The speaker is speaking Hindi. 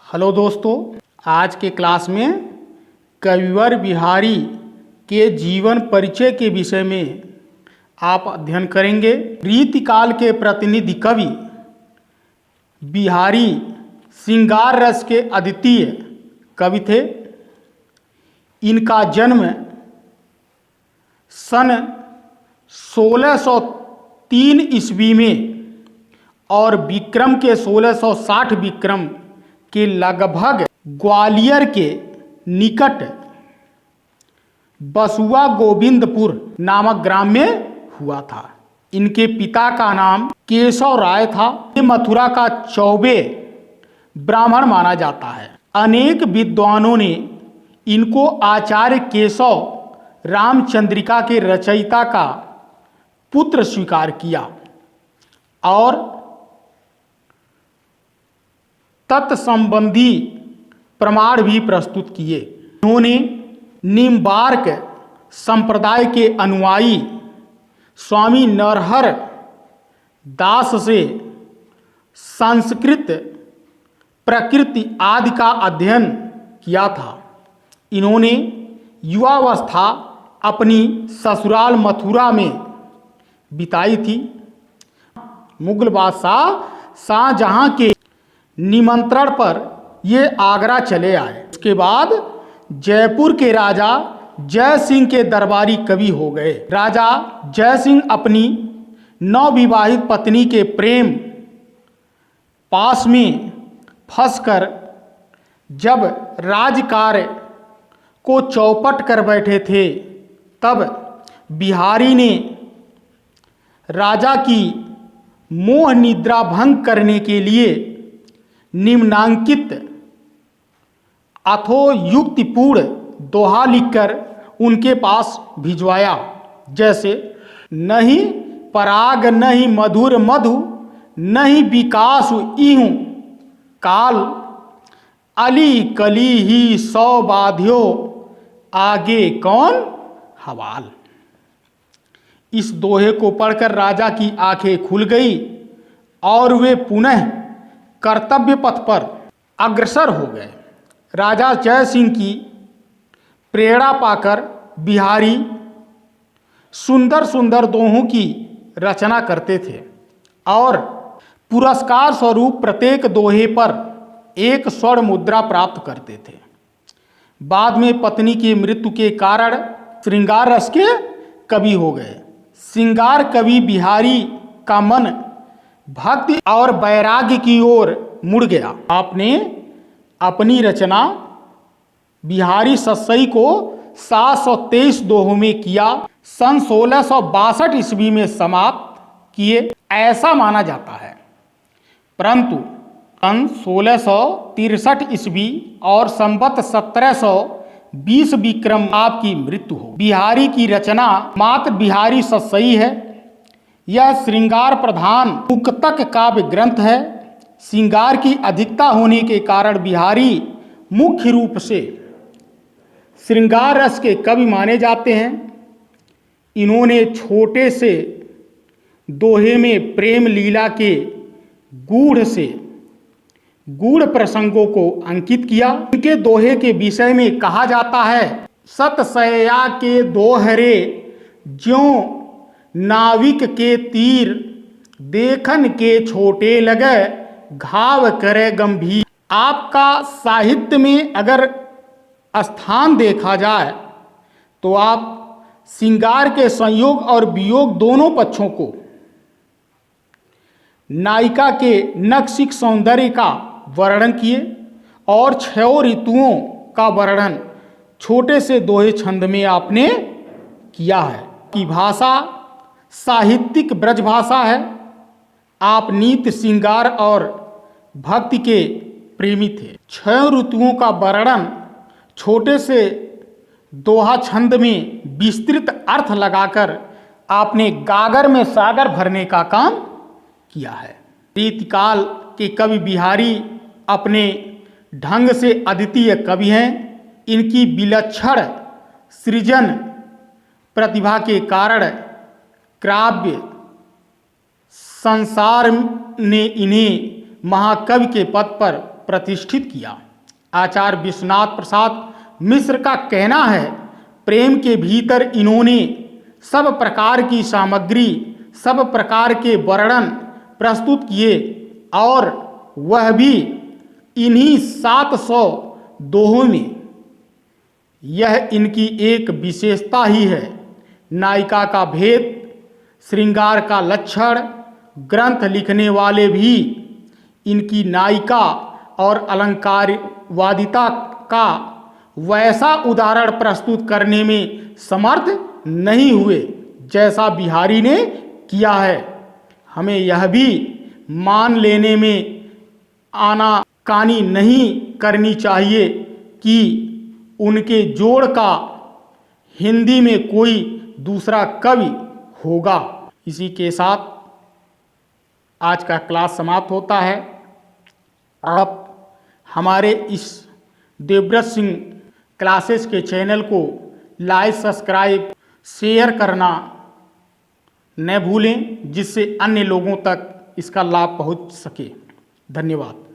हेलो दोस्तों, आज के क्लास में कविवर बिहारी के जीवन परिचय के विषय में आप अध्ययन करेंगे। रीतिकाल के प्रतिनिधि कवि बिहारी श्रृंगार रस के अद्वितीय कवि थे। इनका जन्म सन 1603 ईस्वी में और विक्रम के 1660 विक्रम के लगभग ग्वालियर के निकट बसुआ गोविंदपुर नामक ग्राम में हुआ था। इनके पिता का नाम केशव राय था। ये मथुरा का चौबे ब्राह्मण माना जाता है। अनेक विद्वानों ने इनको आचार्य केशव रामचंद्रिका के रचयिता का पुत्र स्वीकार किया और तत्संबंधी प्रमाण भी प्रस्तुत किए। उन्होंने निम्बार्क संप्रदाय के अनुयायी स्वामी नरहर दास से संस्कृत प्रकृति आदि का अध्ययन किया था। इन्होंने युवावस्था अपनी ससुराल मथुरा में बिताई थी। मुगल बादशाह शाहजहां के निमंत्रण पर ये आगरा चले आए। उसके बाद जयपुर के राजा जय सिंह के दरबारी कवि हो गए। राजा जय सिंह अपनी नवविवाहित पत्नी के प्रेम पास में फंसकर जब राजकार्य को चौपट कर बैठे थे, तब बिहारी ने राजा की मोह निद्रा भंग करने के लिए निम्नांकित अथोयुक्तिपूर्ण दोहा लिखकर उनके पास भिजवाया, जैसे नहीं पराग नहीं मधुर मधु नहीं विकास इहूं काल अली कली ही सौ बाध्यो आगे कौन हवाल। इस दोहे को पढ़कर राजा की आंखें खुल गई और वे पुनः कर्तव्य पथ पर अग्रसर हो गए। राजा जय सिंह की प्रेरणा पाकर बिहारी सुंदर सुंदर दोहों की रचना करते थे और पुरस्कार स्वरूप प्रत्येक दोहे पर एक स्वर्ण मुद्रा प्राप्त करते थे। बाद में पत्नी की मृत्यु के कारण श्रृंगार रस के कवि हो गए। श्रृंगार कवि बिहारी का मन भक्ति और वैराग्य की ओर मुड़ गया। आपने अपनी रचना बिहारी सस्सई को 723 दोहों में किया। सन 1662 ईस्वी में समाप्त किए ऐसा माना जाता है, परंतु सन 1663 ईस्वी और संवत 1720 विक्रम आपकी मृत्यु हो। बिहारी की रचना मात्र बिहारी सस्सई है। यह श्रृंगार प्रधान मुक्तक काव्य ग्रंथ है। श्रृंगार की अधिकता होने के कारण बिहारी मुख्य रूप से श्रृंगार रस के कवि माने जाते हैं। इन्होंने छोटे से दोहे में प्रेम लीला के गूढ़ प्रसंगों को अंकित किया। इनके दोहे के विषय में कहा जाता है, सतसया के दोहरे ज्यों नाविक के तीर देखन के छोटे लगे घाव करे गंभीर। आपका साहित्य में अगर स्थान देखा जाए तो आप श्रृंगार के संयोग और वियोग दोनों पक्षों को, नायिका के नक्सिक सौंदर्य का वर्णन किए और 6 ऋतुओं का वर्णन छोटे से दोहे छंद में आपने किया है। की भाषा साहित्यिक ब्रज भाषा है। आप नीति श्रृंगार और भक्ति के प्रेमी थे। 6 ऋतुओं का वर्णन छोटे से दोहा छंद में विस्तृत अर्थ लगाकर आपने गागर में सागर भरने का काम किया है। रीतिकाल के कवि बिहारी अपने ढंग से अद्वितीय कवि हैं। इनकी विलक्षण सृजन प्रतिभा के कारण काव्य संसार ने इन्हें महाकवि के पद पर प्रतिष्ठित किया। आचार्य विश्वनाथ प्रसाद मिश्र का कहना है, प्रेम के भीतर इन्होंने सब प्रकार की सामग्री, सब प्रकार के वर्णन प्रस्तुत किए और वह भी इन्हीं 700 दोहों में। यह इनकी एक विशेषता ही है। नायिका का भेद, श्रृंगार का लक्षण, ग्रंथ लिखने वाले भी इनकी नायिका और अलंकारवादिता का वैसा उदाहरण प्रस्तुत करने में समर्थ नहीं हुए जैसा बिहारी ने किया है। हमें यह भी मान लेने में आनाकानी नहीं करनी चाहिए कि उनके जोड़ का हिंदी में कोई दूसरा कवि होगा। इसी के साथ आज का क्लास समाप्त होता है। आप हमारे इस देवव्रत सिंह क्लासेस के चैनल को लाइक, सब्सक्राइब, शेयर करना न भूलें, जिससे अन्य लोगों तक इसका लाभ पहुंच सके। धन्यवाद।